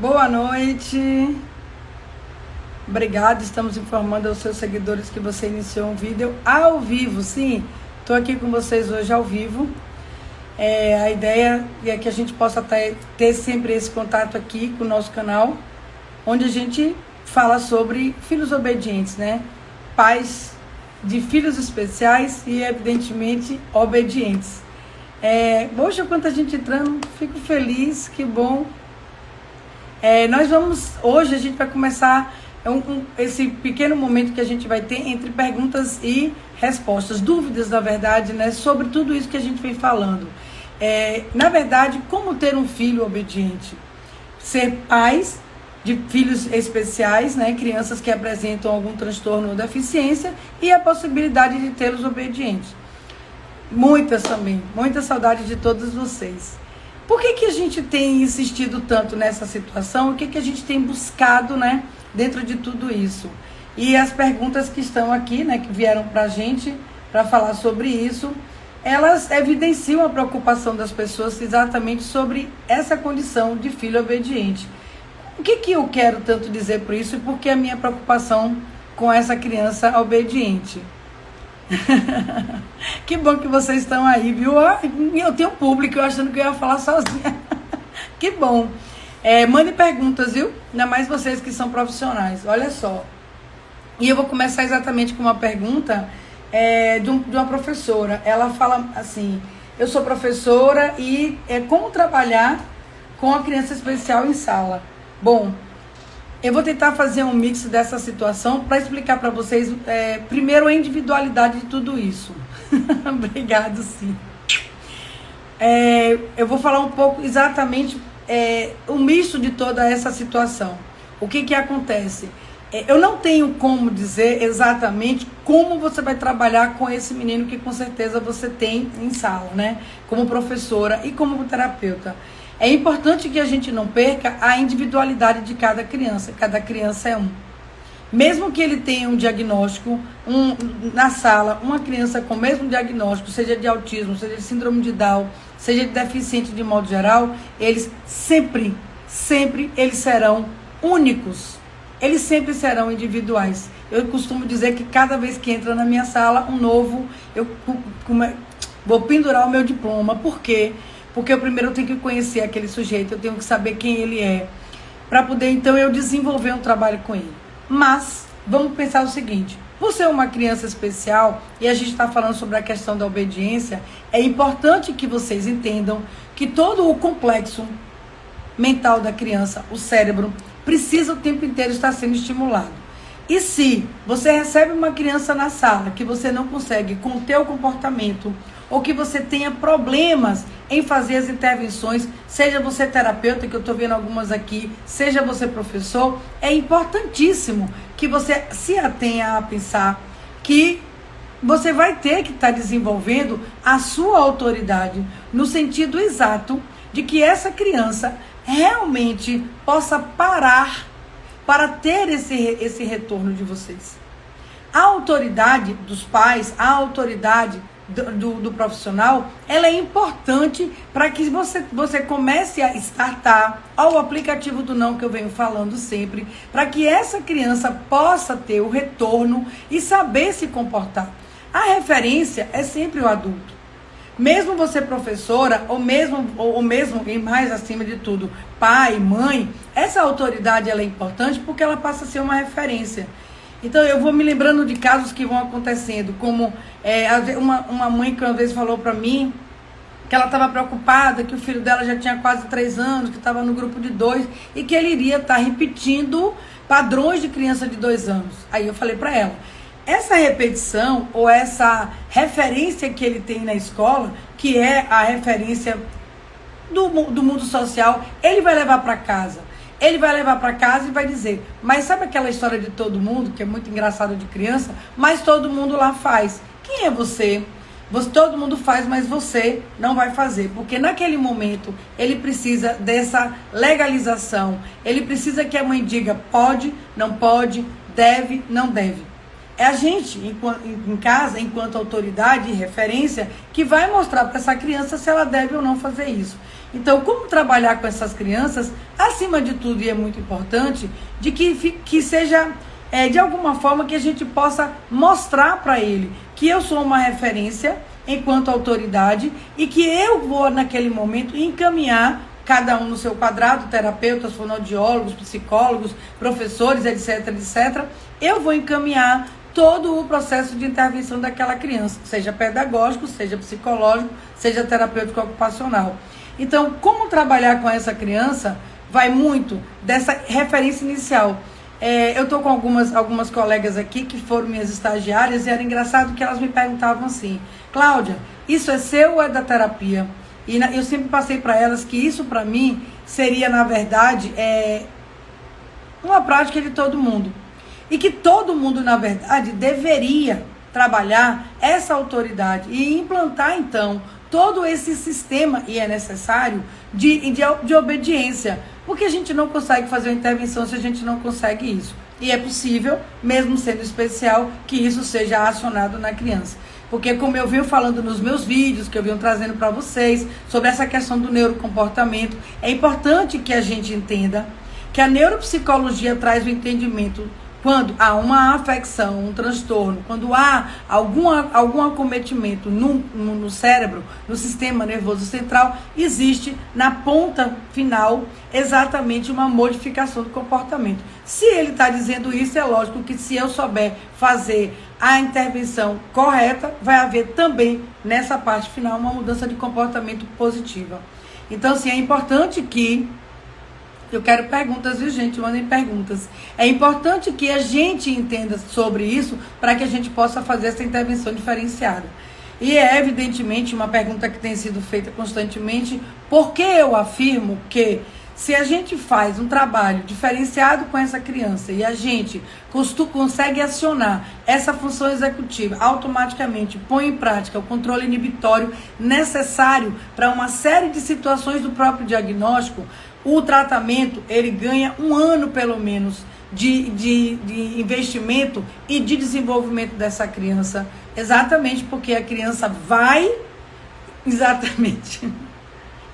Boa noite. Obrigada, estamos informando aos seus seguidores que você iniciou um vídeo ao vivo. Sim, estou aqui com vocês hoje ao vivo. A ideia é que a gente possa ter sempre esse contato aqui com o nosso canal, onde a gente fala sobre filhos obedientes, né? Pais de filhos especiais e, evidentemente, obedientes. Poxa, quanta gente entrando, fico feliz, que bom. Hoje a gente vai começar esse pequeno momento que a gente vai ter entre perguntas e respostas, dúvidas, na verdade, né, sobre tudo isso que a gente vem falando. Na verdade, como ter um filho obediente? Ser pais de filhos especiais, né, crianças que apresentam algum transtorno ou deficiência, e a possibilidade de tê-los obedientes. Muitas também, muita saudade de todos vocês. Por que a gente tem insistido tanto nessa situação? O que a gente tem buscado, né, dentro de tudo isso? E as perguntas que estão aqui, né, que vieram para a gente para falar sobre isso, elas evidenciam a preocupação das pessoas exatamente sobre essa condição de filho obediente. O que eu quero tanto dizer por isso e por que a minha preocupação com essa criança obediente? Que bom que vocês estão aí, viu? Eu tenho público, eu achando que eu ia falar sozinha. Que bom. Mande perguntas, viu? Ainda mais vocês que são profissionais. Olha só. E eu vou começar exatamente com uma pergunta de uma professora. Ela fala assim: eu sou professora e como trabalhar com a criança especial em sala? Bom, eu vou tentar fazer um mix dessa situação para explicar para vocês, primeiro, a individualidade de tudo isso. Obrigado, sim. Eu vou falar um pouco exatamente o misto de toda essa situação. O que acontece? Eu não tenho como dizer exatamente como você vai trabalhar com esse menino que com certeza você tem em sala, né? Como professora e como terapeuta. É importante que a gente não perca a individualidade de cada criança. Cada criança é um. Mesmo que ele tenha um diagnóstico, na sala, uma criança com o mesmo diagnóstico, seja de autismo, seja de síndrome de Down, seja de deficiente de modo geral, eles sempre eles serão únicos. Eles sempre serão individuais. Eu costumo dizer que cada vez que entra na minha sala um novo, eu vou pendurar o meu diploma. Por quê? Porque eu primeiro tenho que conhecer aquele sujeito, eu tenho que saber quem ele é, para poder então eu desenvolver um trabalho com ele. Mas vamos pensar o seguinte: você é uma criança especial e a gente está falando sobre a questão da obediência. É importante que vocês entendam que todo o complexo mental da criança, o cérebro, precisa o tempo inteiro estar sendo estimulado. E se você recebe uma criança na sala que você não consegue conter o comportamento, ou que você tenha problemas em fazer as intervenções, seja você terapeuta, que eu estou vendo algumas aqui, seja você professor, é importantíssimo que você se atenha a pensar que você vai ter que estar desenvolvendo a sua autoridade, no sentido exato de que essa criança realmente possa parar para ter esse retorno de vocês. A autoridade dos pais, a autoridade do profissional, ela é importante para que você comece a startar ao aplicativo do não, que eu venho falando sempre, para que essa criança possa ter o retorno e saber se comportar. A referência é sempre o adulto. Mesmo você professora, ou mesmo e mais acima de tudo, pai, mãe, essa autoridade ela é importante porque ela passa a ser uma referência. Então eu vou me lembrando de casos que vão acontecendo, como uma mãe que uma vez falou para mim que ela estava preocupada, que o filho dela já tinha quase 3 anos, que estava no grupo de 2 e que ele iria estar repetindo padrões de criança de 2 anos. Aí eu falei para ela: essa repetição ou essa referência que ele tem na escola, que é a referência do mundo social, ele vai levar para casa. Ele vai levar para casa e vai dizer: mas sabe aquela história de todo mundo, que é muito engraçado de criança, mas todo mundo lá faz. Quem é você? Todo mundo faz, mas você não vai fazer. Porque naquele momento ele precisa dessa legalização. Ele precisa que a mãe diga pode, não pode, deve, não deve. É a gente, em casa, enquanto autoridade e referência, que vai mostrar para essa criança se ela deve ou não fazer isso. Então, como trabalhar com essas crianças, acima de tudo, e é muito importante, de que seja, de alguma forma, que a gente possa mostrar para ele que eu sou uma referência enquanto autoridade e que eu vou, naquele momento, encaminhar cada um no seu quadrado, terapeutas, fonoaudiólogos, psicólogos, professores, etc, etc. Eu vou encaminhar todo o processo de intervenção daquela criança, seja pedagógico, seja psicológico, seja terapêutico ocupacional. Então, como trabalhar com essa criança vai muito dessa referência inicial. Eu estou com algumas colegas aqui que foram minhas estagiárias e era engraçado que elas me perguntavam assim: Cláudia, isso é seu ou é da terapia? E eu sempre passei para elas que isso para mim seria, na verdade, uma prática de todo mundo. E que todo mundo, na verdade, deveria trabalhar essa autoridade e implantar, então, todo esse sistema, e é necessário, de obediência. Porque a gente não consegue fazer uma intervenção se a gente não consegue isso. E é possível, mesmo sendo especial, que isso seja acionado na criança. Porque como eu venho falando nos meus vídeos, que eu venho trazendo para vocês, sobre essa questão do neurocomportamento, é importante que a gente entenda que a neuropsicologia traz o entendimento quando há uma afecção, um transtorno, quando há algum acometimento no cérebro, no sistema nervoso central, existe na ponta final exatamente uma modificação do comportamento. Se ele está dizendo isso, é lógico que se eu souber fazer a intervenção correta, vai haver também nessa parte final uma mudança de comportamento positiva. Então, assim, é importante que... Eu quero perguntas, viu, gente? Mandem perguntas. É importante que a gente entenda sobre isso para que a gente possa fazer essa intervenção diferenciada. E é, evidentemente, uma pergunta que tem sido feita constantemente, porque eu afirmo que se a gente faz um trabalho diferenciado com essa criança e a gente consegue acionar essa função executiva automaticamente, põe em prática o controle inibitório necessário para uma série de situações do próprio diagnóstico, o tratamento, ele ganha 1 ano, pelo menos, de investimento e de desenvolvimento dessa criança. Exatamente porque a criança vai... Exatamente.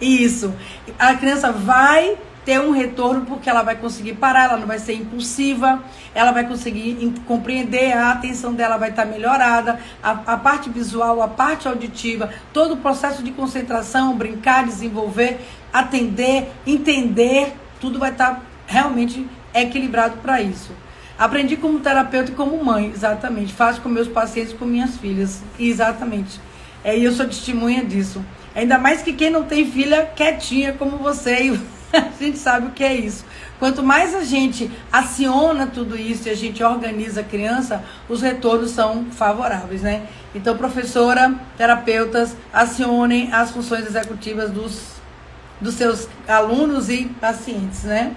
Isso. A criança vai ter um retorno porque ela vai conseguir parar, ela não vai ser impulsiva, ela vai conseguir compreender, a atenção dela vai estar melhorada, a parte visual, a parte auditiva, todo o processo de concentração, brincar, desenvolver, atender, entender, tudo vai estar realmente equilibrado para isso. Aprendi como terapeuta e como mãe, exatamente. Faço com meus pacientes, com minhas filhas, exatamente. E eu sou testemunha disso. Ainda mais que quem não tem filha quietinha como você, a gente sabe o que é isso. Quanto mais a gente aciona tudo isso e a gente organiza a criança, os retornos são favoráveis, né? Então, professora, terapeutas, acionem as funções executivas dos seus alunos e pacientes, né?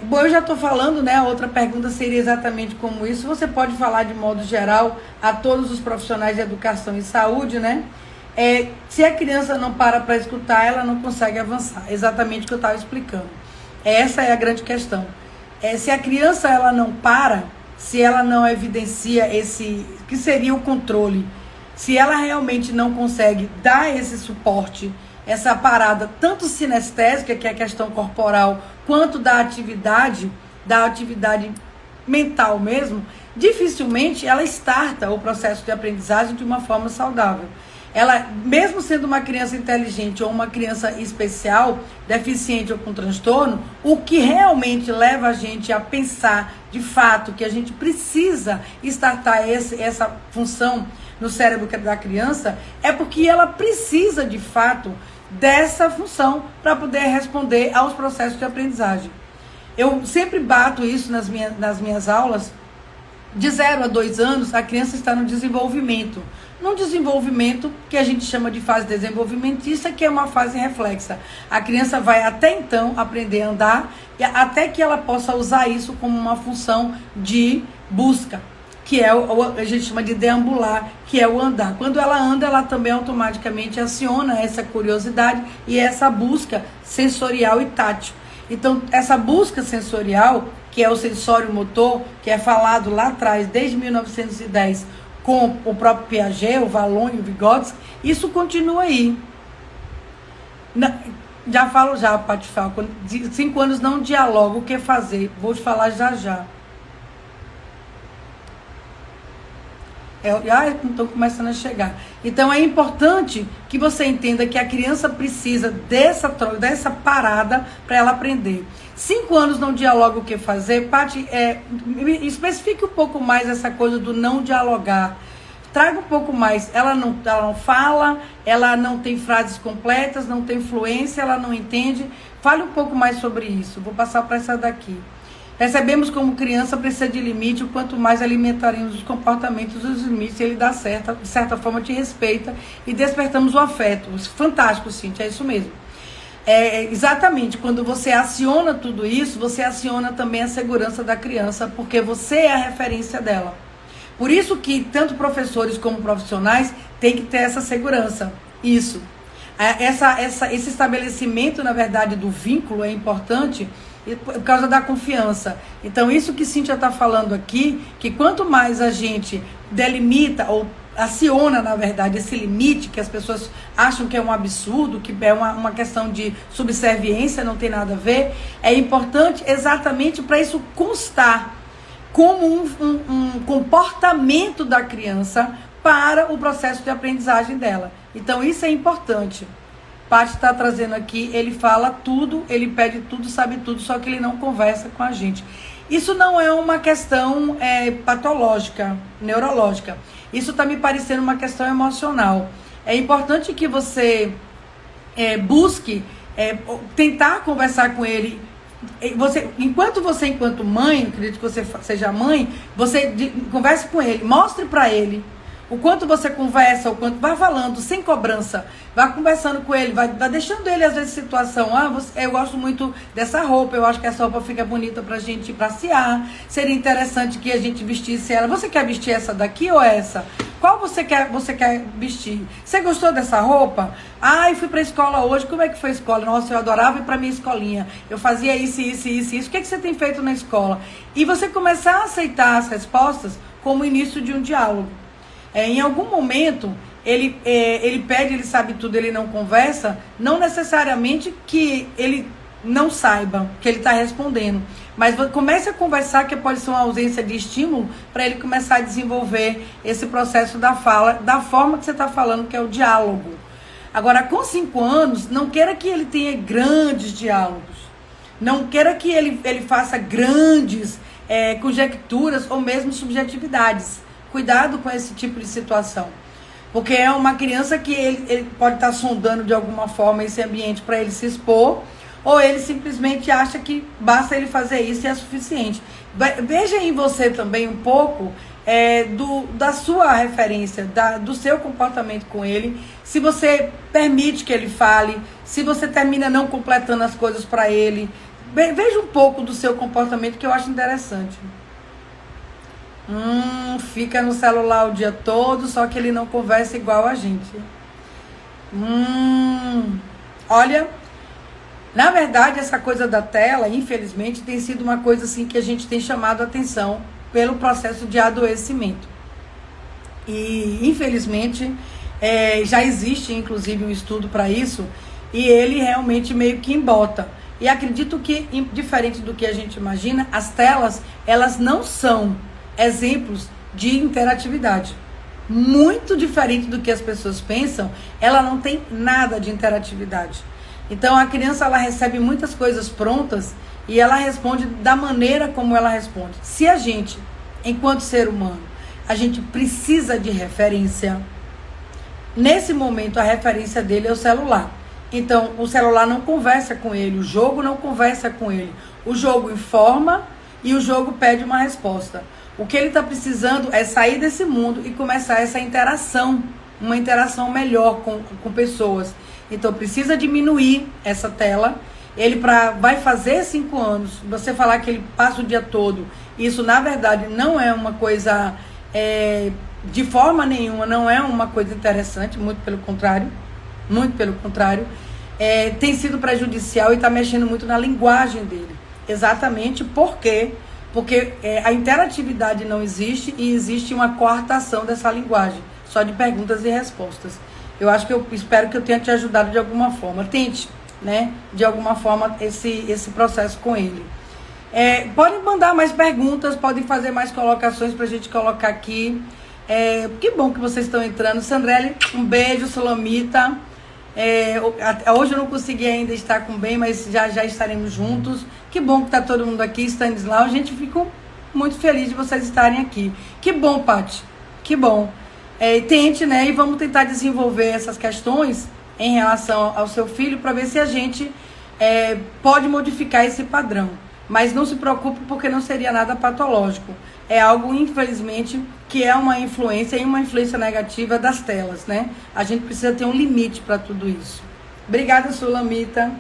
Bom, eu já estou falando, né? A outra pergunta seria exatamente como isso. Você pode falar de modo geral a todos os profissionais de educação e saúde, né? Se a criança não para escutar, ela não consegue avançar. Exatamente o que eu estava explicando. Essa é a grande questão. Se a criança ela não para, se ela não evidencia esse, que seria o controle, se ela realmente não consegue dar esse suporte, essa parada tanto sinestésica, que é a questão corporal, quanto da atividade mental mesmo, dificilmente ela starta o processo de aprendizagem de uma forma saudável. Ela, mesmo sendo uma criança inteligente ou uma criança especial, deficiente ou com transtorno, o que realmente leva a gente a pensar, de fato, que a gente precisa startar essa função no cérebro da criança, é porque ela precisa, de fato, dessa função para poder responder aos processos de aprendizagem. Eu sempre bato isso nas minhas aulas. De 0 a 2 anos, a criança está no desenvolvimento. Num desenvolvimento que a gente chama de fase desenvolvimentista, que é uma fase reflexa. A criança vai até então aprender a andar, até que ela possa usar isso como uma função de busca, que é a gente chama de deambular, que é o andar. Quando ela anda, ela também automaticamente aciona essa curiosidade e essa busca sensorial e tátil. Então, essa busca sensorial, que é o sensório motor, que é falado lá atrás, desde 1910, com o próprio Piaget, o Vallon e o Vygotsky, isso continua aí. Já falo já, Paty Falco. 5 anos não dialoga, o que fazer? Vou te falar já já. Estou começando a chegar. Então é importante que você entenda que a criança precisa dessa parada para ela aprender. 5 anos não dialoga, o que fazer? Paty, especifique um pouco mais essa coisa do não dialogar. Traga um pouco mais. Ela não fala, ela não tem frases completas, não tem fluência, ela não entende. Fale um pouco mais sobre isso. Vou passar para essa daqui. Percebemos como criança precisa de limite, o quanto mais alimentaremos os comportamentos, os limites, ele dá de certa forma te respeita e despertamos o afeto. Fantástico, Cíntia, é isso mesmo. Exatamente, quando você aciona tudo isso, você aciona também a segurança da criança, porque você é a referência dela. Por isso que tanto professores como profissionais têm que ter essa segurança. Isso. Esse estabelecimento, na verdade, do vínculo é importante por causa da confiança. Então, isso que Cíntia está falando aqui, que quanto mais a gente delimita ou aciona, na verdade, esse limite que as pessoas acham que é um absurdo, que é uma questão de subserviência, não tem nada a ver, é importante exatamente para isso constar como um comportamento da criança para o processo de aprendizagem dela. Então, isso é importante. Paty está trazendo aqui, ele fala tudo, ele pede tudo, sabe tudo, só que ele não conversa com a gente. Isso não é uma questão patológica, neurológica. Isso está me parecendo uma questão emocional. É importante que você busque tentar conversar com ele. Enquanto mãe, acredito que você seja mãe, você converse com ele, mostre para ele o quanto você conversa, o quanto vai falando, sem cobrança, vai conversando com ele, vai deixando ele às vezes situação, eu gosto muito dessa roupa, eu acho que essa roupa fica bonita pra gente passear, seria interessante que a gente vestisse ela, você quer vestir essa daqui ou essa? Qual você quer vestir? Você gostou dessa roupa? Eu fui pra escola hoje, como é que foi a escola? Nossa, eu adorava ir pra minha escolinha, eu fazia isso, o que você tem feito na escola? E você começar a aceitar as respostas como início de um diálogo. Em algum momento, ele pede, ele sabe tudo, ele não conversa, não necessariamente que ele não saiba que ele está respondendo, mas comece a conversar, que pode ser uma ausência de estímulo, para ele começar a desenvolver esse processo da fala, da forma que você está falando, que é o diálogo. Agora, com 5 anos, não queira que ele tenha grandes diálogos, não queira que ele faça grandes conjecturas ou mesmo subjetividades. Cuidado com esse tipo de situação, porque é uma criança que ele pode estar sondando de alguma forma esse ambiente para ele se expor, ou ele simplesmente acha que basta ele fazer isso e é suficiente. Veja em você também um pouco da sua referência, do seu comportamento com ele, se você permite que ele fale, se você termina não completando as coisas para ele. Veja um pouco do seu comportamento, que eu acho interessante. Fica no celular o dia todo, só que ele não conversa igual a gente. Olha, na verdade, essa coisa da tela, infelizmente, tem sido uma coisa assim que a gente tem chamado a atenção pelo processo de adoecimento. E, infelizmente, já existe, inclusive, um estudo para isso, e ele realmente meio que embota. E acredito que, diferente do que a gente imagina, as telas, elas não são exemplos de interatividade. Muito diferente do que as pessoas pensam, ela não tem nada de interatividade. Então a criança, ela recebe muitas coisas prontas e ela responde da maneira como ela responde. Se a gente, enquanto ser humano, a gente precisa de referência, nesse momento a referência dele é o celular. Então o celular não conversa com ele, o jogo não conversa com ele. O jogo informa e o jogo pede uma resposta. O que ele está precisando é sair desse mundo e começar essa interação, uma interação melhor com pessoas. Então precisa diminuir essa tela. Ele vai fazer 5 anos, você falar que ele passa o dia todo, isso na verdade não é uma coisa, de forma nenhuma, não é uma coisa interessante, muito pelo contrário, tem sido prejudicial e está mexendo muito na linguagem dele. Exatamente porque a interatividade não existe e existe uma coartação dessa linguagem, só de perguntas e respostas. Eu acho que eu espero que eu tenha te ajudado de alguma forma. Tente, né, de alguma forma, esse processo com ele. Podem mandar mais perguntas, podem fazer mais colocações para a gente colocar aqui. Que bom que vocês estão entrando. Sandrelli, um beijo. Solamita. Hoje eu não consegui ainda estar com o Ben, mas já estaremos juntos. Que bom que está todo mundo aqui. Stanislau, a gente fica muito feliz de vocês estarem aqui. Que bom, Paty. Que bom. Tente, né? E vamos tentar desenvolver essas questões em relação ao seu filho para ver se a gente pode modificar esse padrão. Mas não se preocupe, porque não seria nada patológico. É algo, infelizmente, que é uma influência e uma influência negativa das telas, né? A gente precisa ter um limite para tudo isso. Obrigada, Sulamita.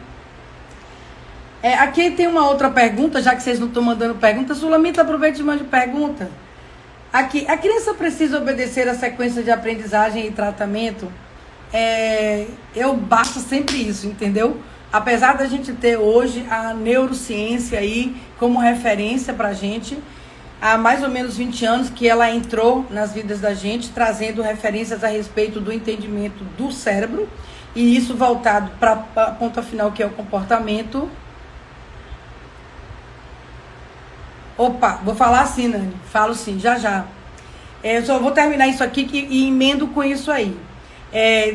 Aqui tem uma outra pergunta, já que vocês não estão mandando pergunta. Sulamita, aproveite e mande pergunta. Aqui, a criança precisa obedecer a sequência de aprendizagem e tratamento? Eu bato sempre isso, entendeu? Apesar da gente ter hoje a neurociência aí como referência pra gente, há mais ou menos 20 anos que ela entrou nas vidas da gente, trazendo referências a respeito do entendimento do cérebro, e isso voltado para a ponta final, que é o comportamento. Opa, vou falar assim, Nani. Falo sim, já. Eu só vou terminar isso aqui e emendo com isso aí.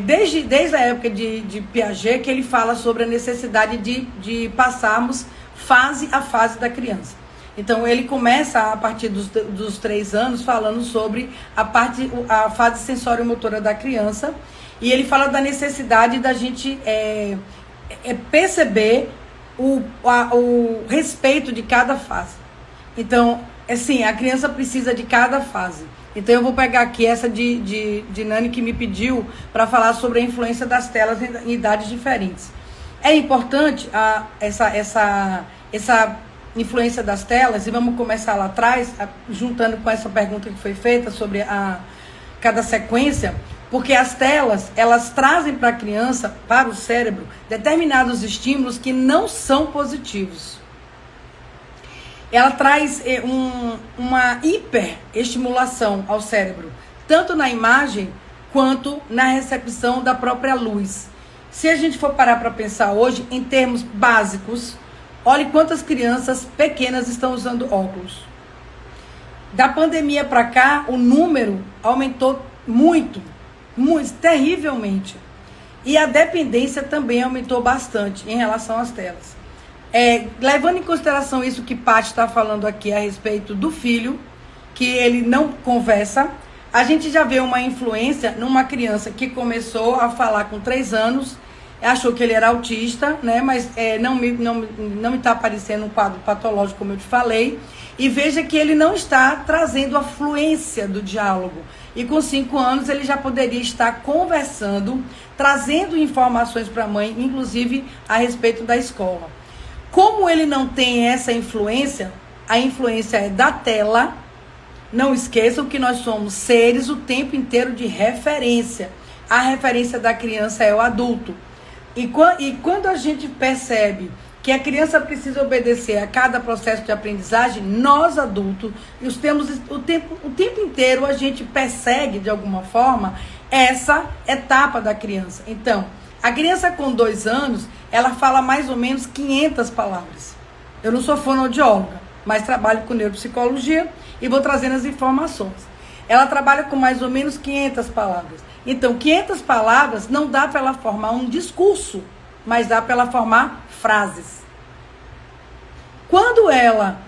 Desde a época de Piaget, que ele fala sobre a necessidade de passarmos fase a fase da criança. Então, ele começa a partir dos 3 anos falando sobre a fase sensório-motora da criança, e ele fala da necessidade da gente perceber o respeito de cada fase. Então, assim, a criança precisa de cada fase. Então eu vou pegar aqui essa de Nani, que me pediu para falar sobre a influência das telas em idades diferentes. É importante essa influência das telas, e vamos começar lá atrás, juntando com essa pergunta que foi feita sobre cada sequência, porque as telas, elas trazem para a criança, para o cérebro, determinados estímulos que não são positivos. Ela traz uma hiperestimulação ao cérebro, tanto na imagem quanto na recepção da própria luz. Se a gente for parar para pensar hoje, em termos básicos, olhe quantas crianças pequenas estão usando óculos. Da pandemia para cá, o número aumentou muito, terrivelmente. E a dependência também aumentou bastante em relação às telas. Levando em consideração isso que Paty está falando aqui a respeito do filho, que ele não conversa, a gente já vê uma influência numa criança que começou a falar com 3 anos, achou que ele era autista, né? Mas não me está aparecendo um quadro patológico, como eu te falei, e veja que ele não está trazendo a fluência do diálogo. E com 5 anos ele já poderia estar conversando, trazendo informações para a mãe, inclusive a respeito da escola. Como ele não tem essa influência, a influência é da tela. Não esqueçam que nós somos seres o tempo inteiro de referência. A referência da criança é o adulto. E quando a gente percebe que a criança precisa obedecer a cada processo de aprendizagem, nós adultos, o tempo inteiro a gente persegue de alguma forma essa etapa da criança. Então, a criança com 2 anos, ela fala mais ou menos 500 palavras. Eu não sou fonoaudióloga, mas trabalho com neuropsicologia e vou trazendo as informações. Ela trabalha com mais ou menos 500 palavras. Então, 500 palavras não dá para ela formar um discurso, mas dá para ela formar frases. Quando ela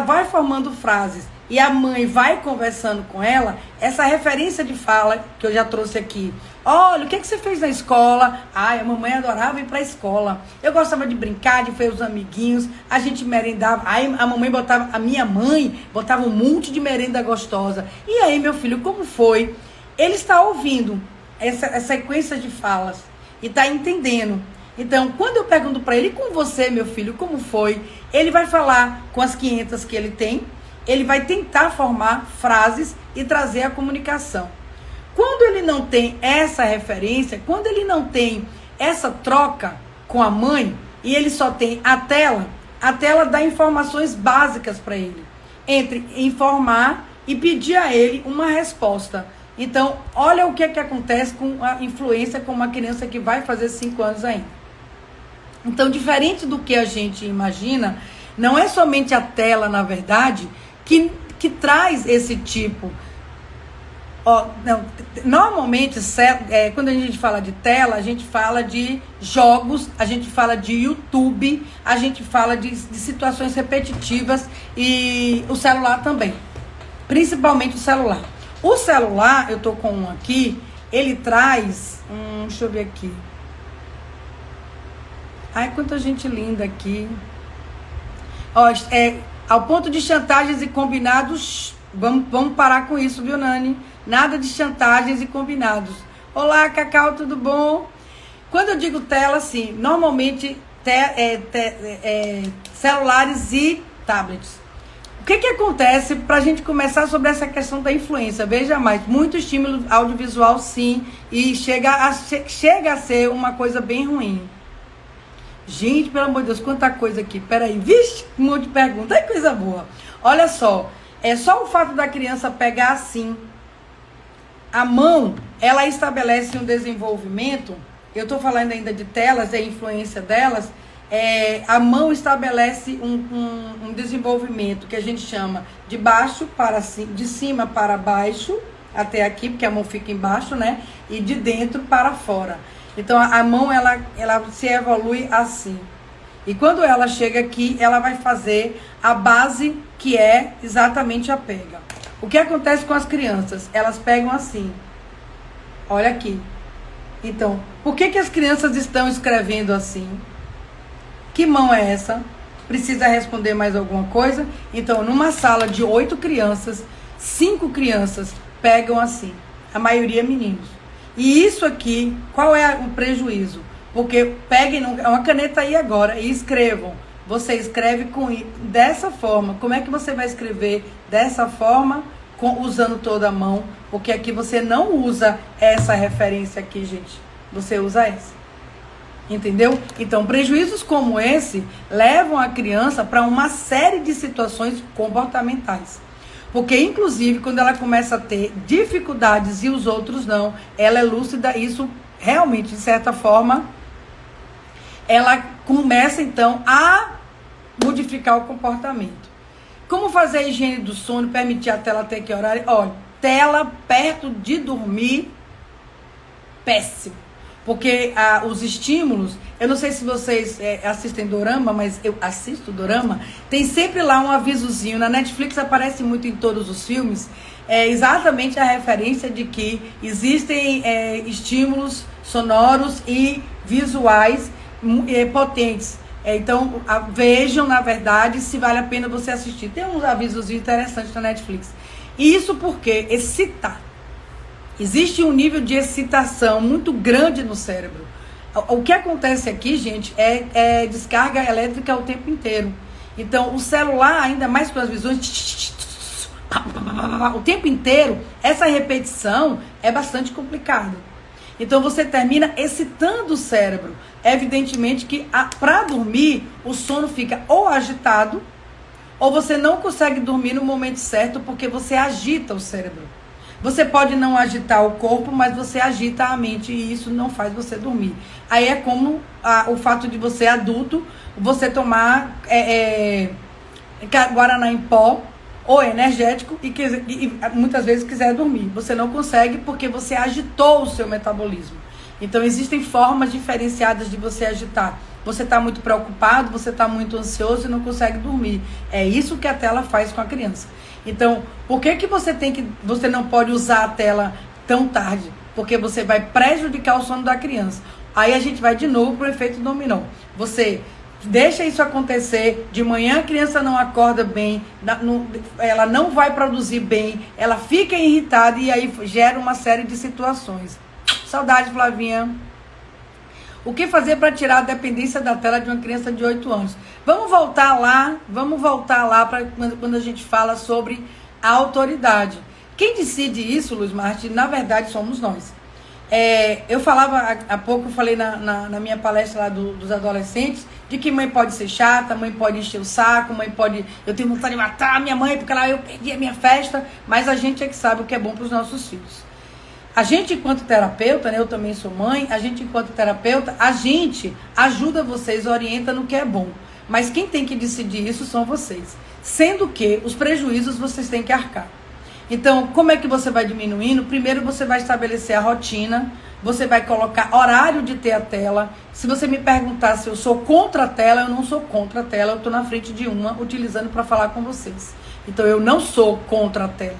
vai formando frases e a mãe vai conversando com ela, essa referência de fala que eu já trouxe aqui. Olha, o que você fez na escola? Ai, a mamãe adorava ir para a escola. Eu gostava de brincar, de ver os amiguinhos. A gente merendava. Aí a minha mãe botava um monte de merenda gostosa. E aí, meu filho, como foi? Ele está ouvindo essa sequência de falas e está entendendo. Então, quando eu pergunto para ele, e com você, meu filho, como foi? Ele vai falar com as 500 que ele tem. Ele vai tentar formar frases e trazer a comunicação. Quando ele não tem essa referência, quando ele não tem essa troca com a mãe, e ele só tem a tela dá informações básicas para ele. Entre informar e pedir a ele uma resposta. Então, olha o que acontece com a influência com uma criança que vai fazer 5 anos ainda. Então, diferente do que a gente imagina, não é somente a tela, na verdade, que traz esse tipo. Não, normalmente, quando a gente fala de tela, a gente fala de jogos, a gente fala de YouTube, a gente fala de situações repetitivas e o celular também. Principalmente o celular. O celular, eu tô com um aqui, ele traz... deixa eu ver aqui. Ai, quanta gente linda aqui. Ao ponto de chantagens e combinados... Vamos parar com isso, viu, Nani? Nada de chantagens e combinados. Olá, Cacau, tudo bom? Quando eu digo tela, assim, normalmente celulares e tablets. O que acontece para a gente começar sobre essa questão da influência? Veja mais, muito estímulo audiovisual, sim, e chega a ser uma coisa bem ruim. Gente, pelo amor de Deus, quanta coisa aqui. Peraí, vixe, um monte de pergunta. É coisa boa. Olha só, é só o fato da criança pegar assim, a mão, ela estabelece um desenvolvimento. Eu estou falando ainda de telas, a influência delas. A mão estabelece um desenvolvimento que a gente chama de baixo para cima, de cima para baixo, até aqui, porque a mão fica embaixo, né? E de dentro para fora. Então, a mão, ela se evolui assim. E quando ela chega aqui, ela vai fazer a base, que é exatamente a pega. O que acontece com as crianças? Elas pegam assim. Olha aqui. Então, por que as crianças estão escrevendo assim? Que mão é essa? Precisa responder mais alguma coisa? Então, numa sala de 8 crianças, 5 crianças pegam assim. A maioria meninos. E isso aqui, qual é o prejuízo? Porque peguem uma caneta aí agora e escrevam. Você escreve dessa forma. Como é que você vai escrever dessa forma, usando toda a mão? Porque aqui você não usa essa referência aqui, gente. Você usa essa. Entendeu? Então, prejuízos como esse levam a criança para uma série de situações comportamentais. Porque, inclusive, quando ela começa a ter dificuldades e os outros não, ela é lúcida, isso realmente, de certa forma, ela começa, então, a modificar o comportamento. Como fazer a higiene do sono, permitir a tela até que horário? Olha, tela perto de dormir, péssimo. Porque os estímulos, eu não sei se vocês assistem dorama, mas eu assisto dorama, tem sempre lá um avisozinho, na Netflix aparece muito em todos os filmes, exatamente a referência de que existem estímulos sonoros e visuais potentes. Então, vejam, na verdade, se vale a pena você assistir. Tem uns avisos interessantes na Netflix. E isso porque excitar. Existe um nível de excitação muito grande no cérebro. O que acontece aqui, gente, é descarga elétrica o tempo inteiro. Então, o celular, ainda mais com as visões, o tempo inteiro, essa repetição é bastante complicada. Então, você termina excitando o cérebro. Evidentemente que, para dormir, o sono fica ou agitado, ou você não consegue dormir no momento certo, porque você agita o cérebro. Você pode não agitar o corpo, mas você agita a mente e isso não faz você dormir. Aí é como o fato de você adulto, você tomar guaraná em pó ou energético e muitas vezes quiser dormir. Você não consegue porque você agitou o seu metabolismo. Então existem formas diferenciadas de você agitar. Você está muito preocupado, você está muito ansioso e não consegue dormir. É isso que a tela faz com a criança. Então, por que você não pode usar a tela tão tarde? Porque você vai prejudicar o sono da criança. Aí a gente vai de novo para o efeito dominó. Você deixa isso acontecer, de manhã a criança não acorda bem, ela não vai produzir bem, ela fica irritada e aí gera uma série de situações. Saudade, Flavinha. O que fazer para tirar a dependência da tela de uma criança de 8 anos? Vamos voltar lá para quando a gente fala sobre a autoridade. Quem decide isso, Luiz Martins, na verdade somos nós. Eu falava há pouco, eu falei na minha palestra lá dos adolescentes, de que mãe pode ser chata, mãe pode encher o saco, eu tenho vontade de matar a minha mãe porque eu perdi a minha festa, mas a gente é que sabe o que é bom para os nossos filhos. A gente, enquanto terapeuta, né, eu também sou mãe, a gente, enquanto terapeuta, a gente ajuda vocês, orienta no que é bom. Mas quem tem que decidir isso são vocês. Sendo que os prejuízos vocês têm que arcar. Então, como é que você vai diminuindo? Primeiro, você vai estabelecer a rotina, você vai colocar horário de ter a tela. Se você me perguntar se eu sou contra a tela, eu não sou contra a tela, eu estou na frente de uma, utilizando para falar com vocês. Então, eu não sou contra a tela.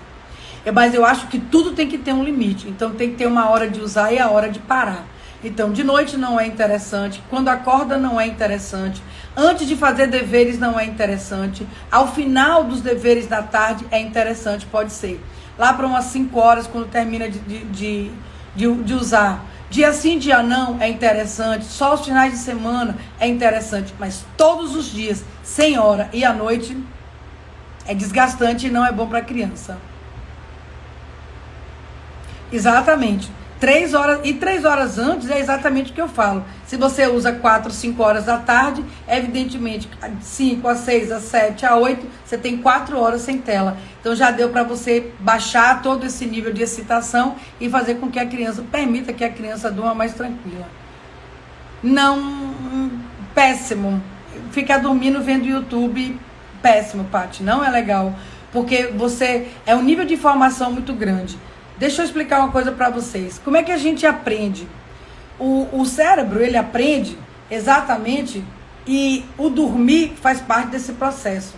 Mas eu acho que tudo tem que ter um limite. Então, tem que ter uma hora de usar e a hora de parar. Então, de noite não é interessante, quando acorda não é interessante, antes de fazer deveres não é interessante, ao final dos deveres da tarde é interessante, pode ser. Lá para umas 5 horas, quando termina de usar. Dia sim, dia não é interessante, só os finais de semana é interessante, mas todos os dias, sem hora e à noite, é desgastante e não é bom para a criança. Exatamente. 3 horas, e 3 horas antes é exatamente o que eu falo. Se você usa 4, 5 horas da tarde, evidentemente, 5 a 6, a 7, a 8, você tem 4 horas sem tela. Então já deu para você baixar todo esse nível de excitação e fazer com que a criança, permita que a criança durma mais tranquila. Não, péssimo. Ficar dormindo vendo YouTube, péssimo, Paty. Não é legal. Porque você, é um nível de informação muito grande. Deixa eu explicar uma coisa para vocês. Como é que a gente aprende? O cérebro, ele aprende exatamente, e o dormir faz parte desse processo.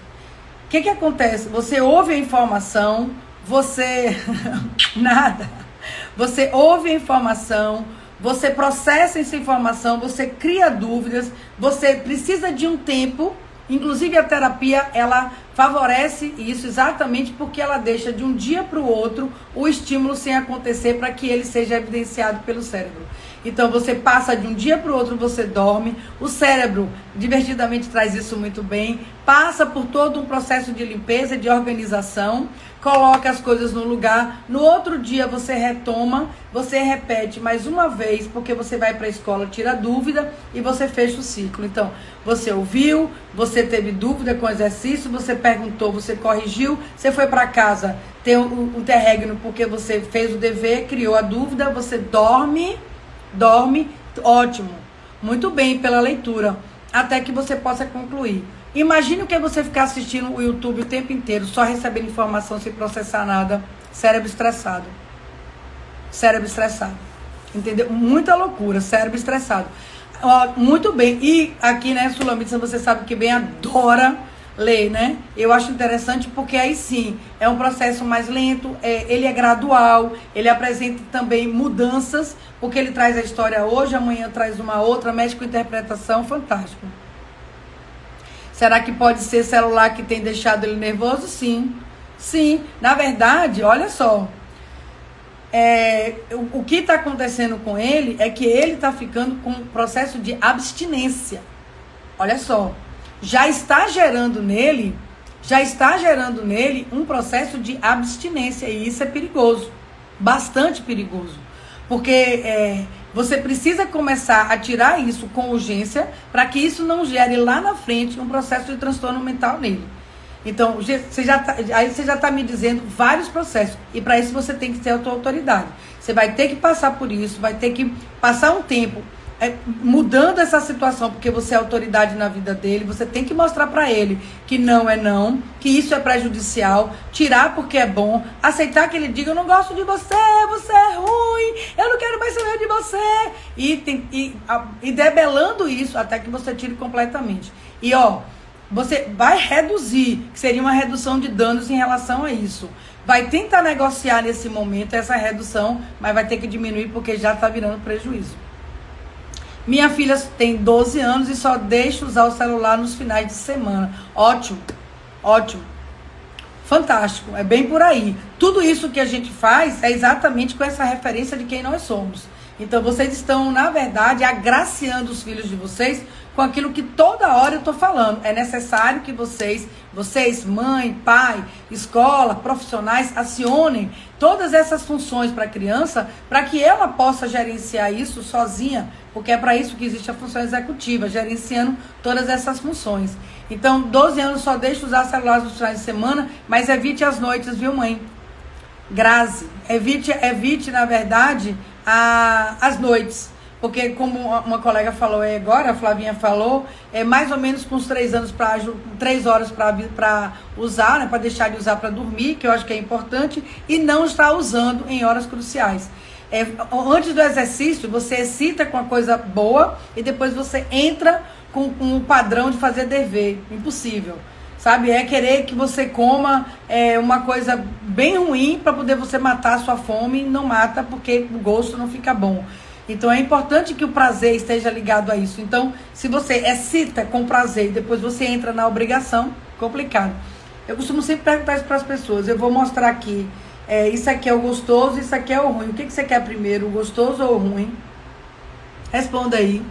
O que acontece? Você ouve a informação, você... nada. Você ouve a informação, você processa essa informação, você cria dúvidas, você precisa de um tempo. Inclusive a terapia, ela favorece isso exatamente porque ela deixa de um dia para o outro o estímulo sem acontecer para que ele seja evidenciado pelo cérebro. Então você passa de um dia para o outro, você dorme, o cérebro divertidamente traz isso muito bem, passa por todo um processo de limpeza, de organização, coloca as coisas no lugar, no outro dia você retoma, você repete mais uma vez, porque você vai para a escola, tira dúvida e você fecha o ciclo. Então, você ouviu, você teve dúvida com o exercício, você perguntou, você corrigiu, você foi para casa, tem um interregno porque você fez o dever, criou a dúvida, você dorme, ótimo, muito bem pela leitura, até que você possa concluir. Imagine o que é você ficar assistindo o YouTube o tempo inteiro, só recebendo informação sem processar nada, cérebro estressado. Cérebro estressado. Entendeu? Muita loucura, cérebro estressado. Ó, muito bem. E aqui, né, Sulamita, você sabe que bem adora ler, né? Eu acho interessante porque aí sim, é um processo mais lento, ele é gradual, ele apresenta também mudanças, porque ele traz a história hoje, amanhã traz uma outra, mexe com interpretação, fantástico. Será que pode ser celular que tem deixado ele nervoso? Sim. Sim. Na verdade, olha só. O que está acontecendo com ele é que ele está ficando com um processo de abstinência. Olha só. Já está gerando nele um processo de abstinência. E isso é perigoso. Bastante perigoso. Porque você precisa começar a tirar isso com urgência para que isso não gere lá na frente um processo de transtorno mental nele. Então, você já está me dizendo vários processos. E para isso você tem que ter a tua autoridade. Você vai ter que passar por isso, vai ter que passar um tempo mudando essa situação, porque você é autoridade na vida dele, você tem que mostrar para ele que não é não, que isso é prejudicial, tirar porque é bom, aceitar que ele diga, eu não gosto de você, você é ruim, eu não quero mais saber de você, e debelando isso até que você tire completamente. E ó, você vai reduzir, que seria uma redução de danos em relação a isso. Vai tentar negociar nesse momento essa redução, mas vai ter que diminuir porque já está virando prejuízo. Minha filha tem 12 anos e só deixa usar o celular nos finais de semana. Ótimo, ótimo. Fantástico, é bem por aí. Tudo isso que a gente faz é exatamente com essa referência de quem nós somos. Então vocês estão, na verdade, agraciando os filhos de vocês com aquilo que toda hora eu estou falando. É necessário que vocês, mãe, pai, escola, profissionais, acionem todas essas funções para a criança, para que ela possa gerenciar isso sozinha, porque é para isso que existe a função executiva, gerenciando todas essas funções. Então, 12 anos só deixa usar celular nos finais de semana, mas evite as noites, viu, mãe? Graze. Evite, na verdade, as noites. Porque, como uma colega falou aí agora, a Flavinha falou, é mais ou menos com uns 3 horas para usar, né, para deixar de usar para dormir, que eu acho que é importante, e não estar usando em horas cruciais. Antes do exercício, você excita com a coisa boa e depois você entra com o padrão de fazer dever. Impossível. Sabe? É querer que você coma uma coisa bem ruim para poder você matar a sua fome, e não mata porque o gosto não fica bom. Então é importante que o prazer esteja ligado a isso. Então, se você excita com prazer e depois você entra na obrigação, complicado. Eu costumo sempre perguntar isso para as pessoas. Eu vou mostrar aqui. Isso aqui é o gostoso, isso aqui é o ruim. O que você quer primeiro, o gostoso ou o ruim? Responda aí.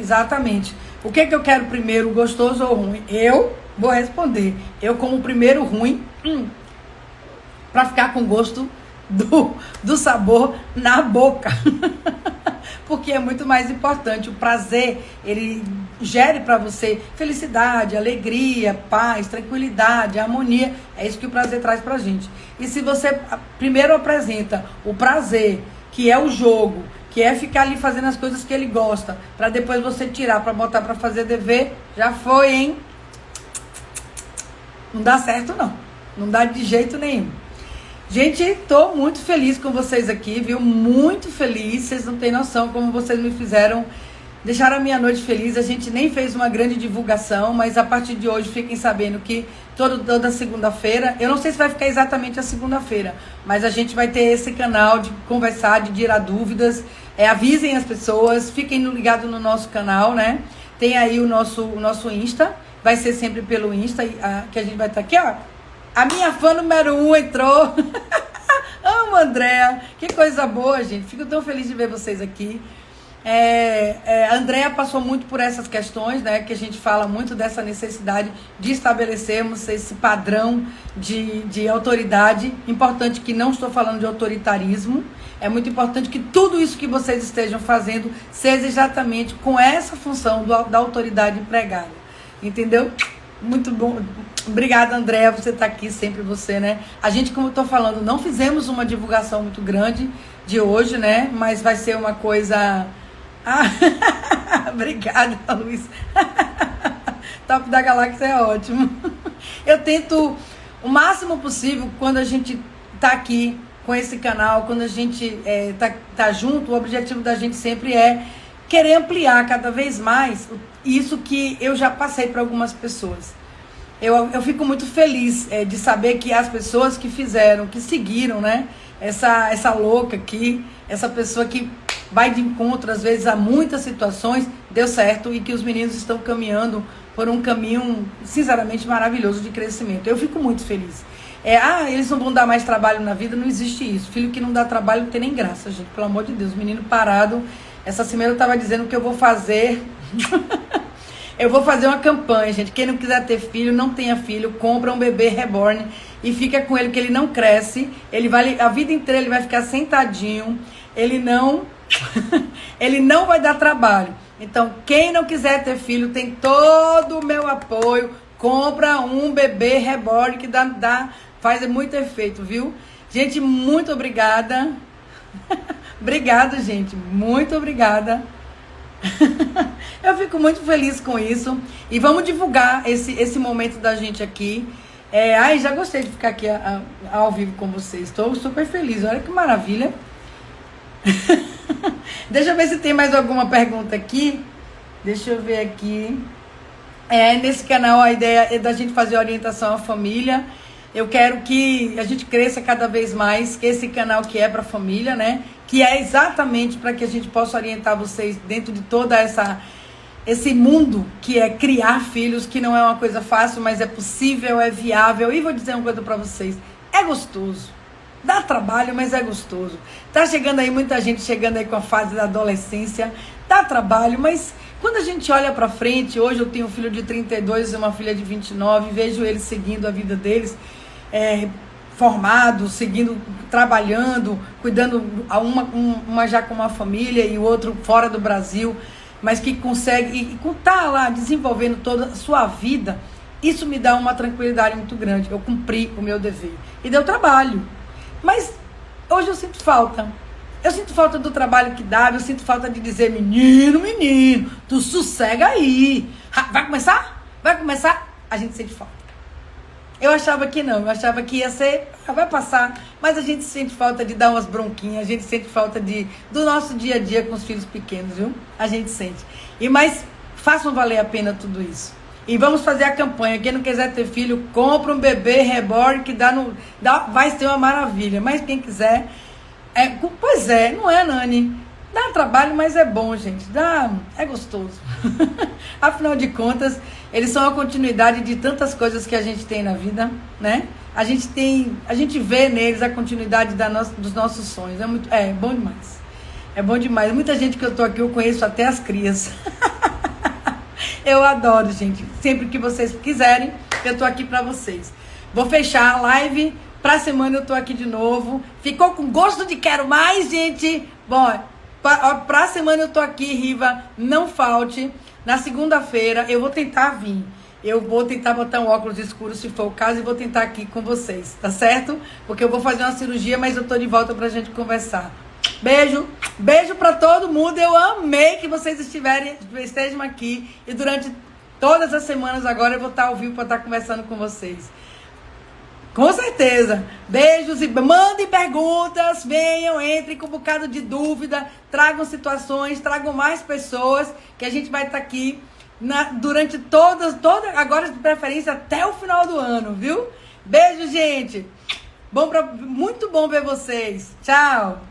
Exatamente. O que eu quero primeiro, o gostoso ou o ruim? Eu vou responder. Eu como primeiro ruim, para ficar com gosto do sabor na boca. Porque é muito mais importante. O prazer, ele gere para você felicidade, alegria, paz, tranquilidade, harmonia. É isso que o prazer traz pra gente. E se você primeiro apresenta o prazer, que é o jogo, que é ficar ali fazendo as coisas que ele gosta, para depois você tirar, para botar para fazer dever, já foi, hein? Não dá certo, não. Não dá de jeito nenhum. Gente, tô muito feliz com vocês aqui, viu? Muito feliz. Vocês não têm noção como vocês me fizeram, deixaram a minha noite feliz. A gente nem fez uma grande divulgação, mas a partir de hoje fiquem sabendo que toda segunda-feira, eu não sei se vai ficar exatamente a segunda-feira, mas a gente vai ter esse canal de conversar, de tirar dúvidas. Avisem as pessoas, fiquem ligados no nosso canal, né? Tem aí o nosso Insta, vai ser sempre pelo Insta, que a gente vai estar aqui, ó. A minha fã número 1 entrou. Amo, Andréa. Que coisa boa, gente. Fico tão feliz de ver vocês aqui. A Andréa passou muito por essas questões, né? Que a gente fala muito dessa necessidade de estabelecermos esse padrão de autoridade. Importante que não estou falando de autoritarismo. É muito importante que tudo isso que vocês estejam fazendo seja exatamente com essa função da autoridade empregada. Entendeu? Muito bom. Obrigada, Andréa, você tá aqui, sempre você, né? A gente, como eu tô falando, não fizemos uma divulgação muito grande de hoje, né? Mas vai ser uma coisa... Obrigada, Luiz. Top da Galáxia é ótimo. Eu tento o máximo possível, quando a gente tá aqui com esse canal, quando a gente tá junto, o objetivo da gente sempre é querer ampliar cada vez mais isso que eu já passei para algumas pessoas. Eu fico muito feliz de saber que as pessoas que fizeram, que seguiram, né? Essa louca aqui, essa pessoa que vai de encontro, às vezes, a muitas situações, deu certo e que os meninos estão caminhando por um caminho, sinceramente, maravilhoso de crescimento. Eu fico muito feliz. Eles não vão dar mais trabalho na vida, não existe isso. Filho que não dá trabalho não tem nem graça, gente. Pelo amor de Deus, menino parado. Essa semana eu estava dizendo que eu vou fazer... Eu vou fazer uma campanha, gente. Quem não quiser ter filho, não tenha filho, compra um bebê reborn e fica com ele, que ele não cresce. Ele vai, a vida inteira ele vai ficar sentadinho. Ele não vai dar trabalho. Então, quem não quiser ter filho, tem todo o meu apoio. Compra um bebê reborn que faz muito efeito, viu? Gente, muito obrigada. Obrigada, gente. Muito obrigada. Eu fico muito feliz com isso. E vamos divulgar esse momento da gente aqui. Já gostei de ficar aqui ao vivo com vocês. Estou super feliz. Olha que maravilha. Deixa eu ver se tem mais alguma pergunta aqui. Deixa eu ver aqui. Nesse canal a ideia é da gente fazer orientação à família. Eu quero que a gente cresça cada vez mais, que esse canal que é para a família, né? Que é exatamente para que a gente possa orientar vocês dentro de toda esse mundo que é criar filhos, que não é uma coisa fácil, mas é possível, é viável. E vou dizer uma coisa para vocês, é gostoso. Dá trabalho, mas é gostoso. Tá chegando aí muita gente chegando aí com a fase da adolescência. Dá trabalho, mas quando a gente olha para frente, hoje eu tenho um filho de 32 e uma filha de 29, vejo eles seguindo a vida deles, formados, seguindo, trabalhando, cuidando, uma já com uma família e o outro fora do Brasil, mas que consegue, e tá lá desenvolvendo toda a sua vida. Isso me dá uma tranquilidade muito grande. Eu cumpri o meu dever. E deu trabalho. Mas hoje eu sinto falta. Eu sinto falta do trabalho que dá. Eu sinto falta de dizer, menino, tu sossega aí. Vai começar? Vai começar? A gente sente falta. Eu achava que não. Eu achava que ia ser, vai passar. Mas a gente sente falta de dar umas bronquinhas. A gente sente falta do nosso dia a dia com os filhos pequenos, viu? A gente sente. Mas façam valer a pena tudo isso. E vamos fazer a campanha. Quem não quiser ter filho, compra um bebê reborn que vai ser uma maravilha. Mas quem quiser... pois é, não é, Nani? Dá trabalho, mas é bom, gente. É gostoso. Afinal de contas, eles são a continuidade de tantas coisas que a gente tem na vida, né? A gente vê neles a continuidade dos nossos sonhos. É bom demais. É bom demais. Muita gente que eu tô aqui, eu conheço até as crias. Eu adoro, gente. Sempre que vocês quiserem, eu tô aqui pra vocês. Vou fechar a live. Pra semana eu tô aqui de novo. Ficou com gosto de quero mais, gente? Bom, pra semana eu tô aqui, Riva. Não falte. Na segunda-feira eu vou tentar vir. Eu vou tentar botar um óculos escuro se for o caso e vou tentar aqui com vocês, tá certo? Porque eu vou fazer uma cirurgia, mas eu tô de volta pra gente conversar. Beijo pra todo mundo. Eu amei que vocês estejam aqui. E durante todas as semanas agora eu vou estar ao vivo pra estar conversando com vocês. Com certeza. Beijos e mandem perguntas. Venham, entrem com um bocado de dúvida. Tragam situações, tragam mais pessoas. Que a gente vai estar aqui durante agora de preferência até o final do ano, viu? Beijo, gente. Muito bom ver vocês. Tchau.